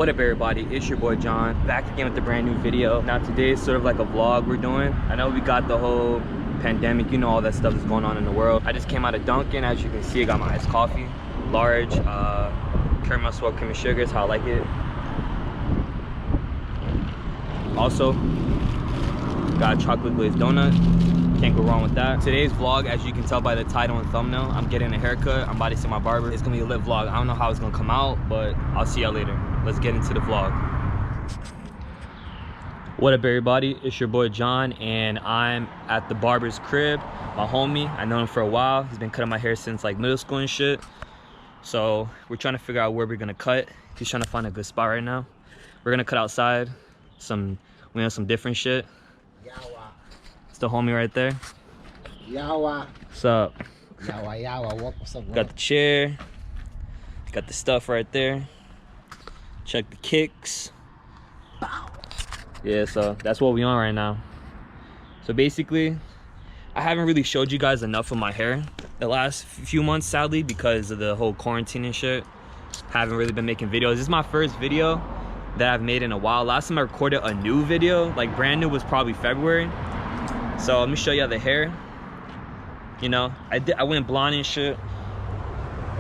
What up everybody, it's your boy John, back again with a brand new video. Now today is sort of like a vlog we're doing. I know we got the whole pandemic, you know, all that stuff is going on in the world. I just came out of Dunkin', as you can see I got my iced coffee, large, caramel swirl cream and sugar is how I like it. Also, got a chocolate glazed donut, can't go wrong with that. Today's vlog, as you can tell by the title and thumbnail, I'm getting a haircut. I'm about to see my barber. It's gonna be a lit vlog. I don't know how it's gonna come out, but I'll see y'all later. Let's get into the vlog. What up everybody, it's your boy John and I'm at the barber's crib. My homie, I know him for a while. He's been cutting my hair since like middle school and shit. So we're trying to figure out where we're gonna cut. He's trying to find a good spot right now. We're gonna cut outside. We have some different shit. Yawa. It's the homie right there. Yawa. What's up? Yawa, yawa. What's up? Got the chair. Got the stuff right there. Check the kicks. Yeah, so that's what we on right now. So basically, I haven't really showed you guys enough of my hair the last few months, sadly, because of the whole quarantine and shit. Haven't really been making videos. This is my first video that I've made in a while. Last time I recorded a new video, like brand new, was probably February. So let me show y'all the hair. You know, I went blonde and shit,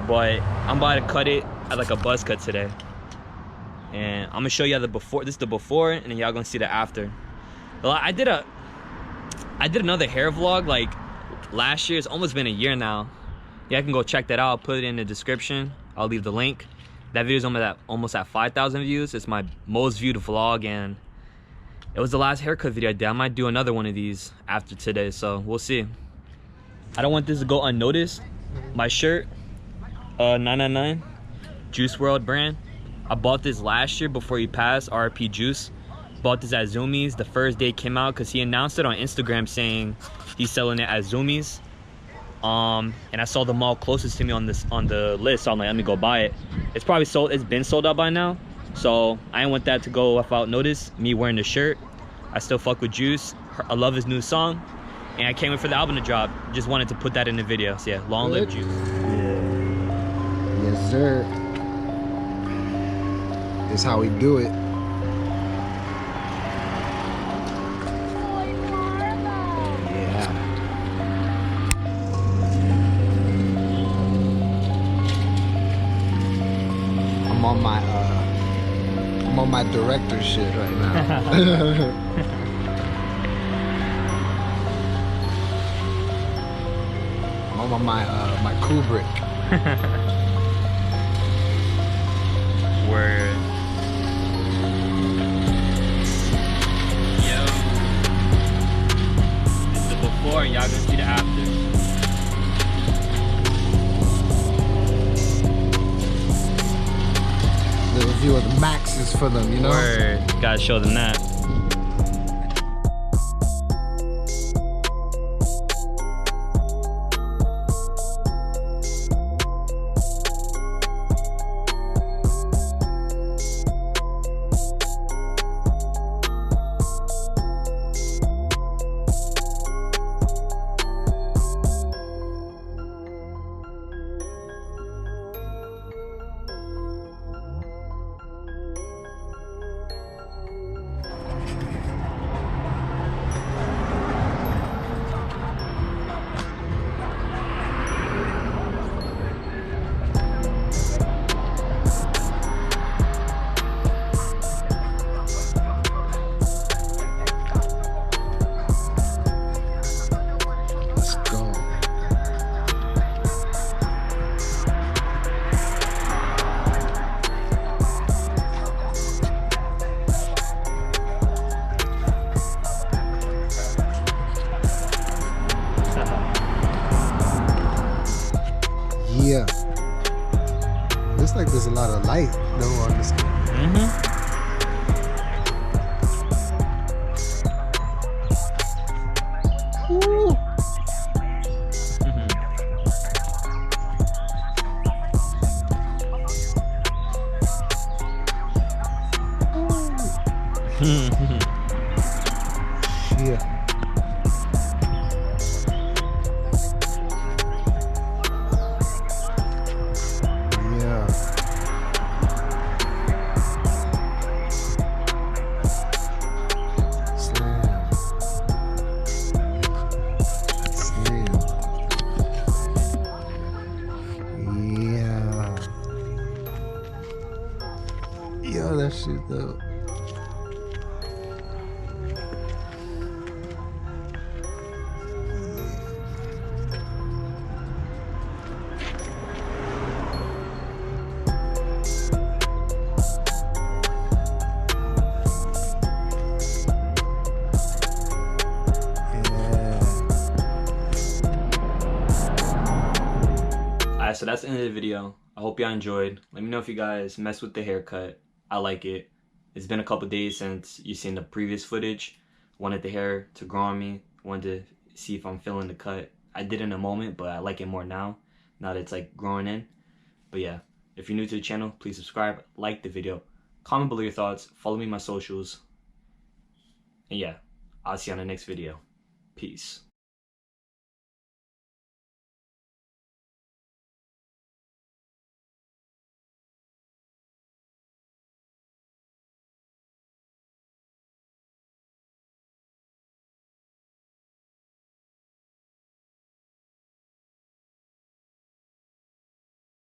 but I'm about to cut it as like a buzz cut today. And I'm gonna show y'all the before. This is the before, and then y'all gonna see the after. I did another hair vlog like last year. It's almost been a year now. Yeah, I can go check that out. I'll put it in the description. I'll leave the link. That video is almost at 5,000 views. It's my most viewed vlog, and it was the last haircut video I did. I might do another one of these after today, so we'll see. I don't want this to go unnoticed. My shirt, 999, Juice WRLD brand. I bought this last year before he passed, RIP Juice. Bought this at Zoomies the first day it came out because he announced it on Instagram saying he's selling it at Zoomies. And I saw the mall closest to me on the list, so I'm like, let me go buy it. It's probably sold, it's been sold out by now. So I didn't want that to go without notice, me wearing the shirt. I still fuck with Juice. I love his new song. And I can't wait for the album to drop. Just wanted to put that in the video. So yeah, long live Juice. Yeah. Yes, sir. That's how we do it. Yeah. I'm on my director shit right now. I'm on my Kubrick. Word. Yo. This is the before, and y'all gonna see the after. Little view of the maxes for them, you know? Word. Gotta show them that. Yeah. Looks like there's a lot of light though on this. Woo. Yeah. though. Alright, so that's the end of the video. I hope y'all enjoyed. Let me know if you guys mess with the haircut. I like it. It's been a couple days since you seen the previous footage. Wanted the hair to grow on me. Wanted to see if I'm feeling the cut. I did in a moment, but I like it more now. Now that it's like growing in. But yeah, if you're new to the channel, please subscribe, like the video, comment below your thoughts, follow me on my socials. And yeah, I'll see you on the next video. Peace.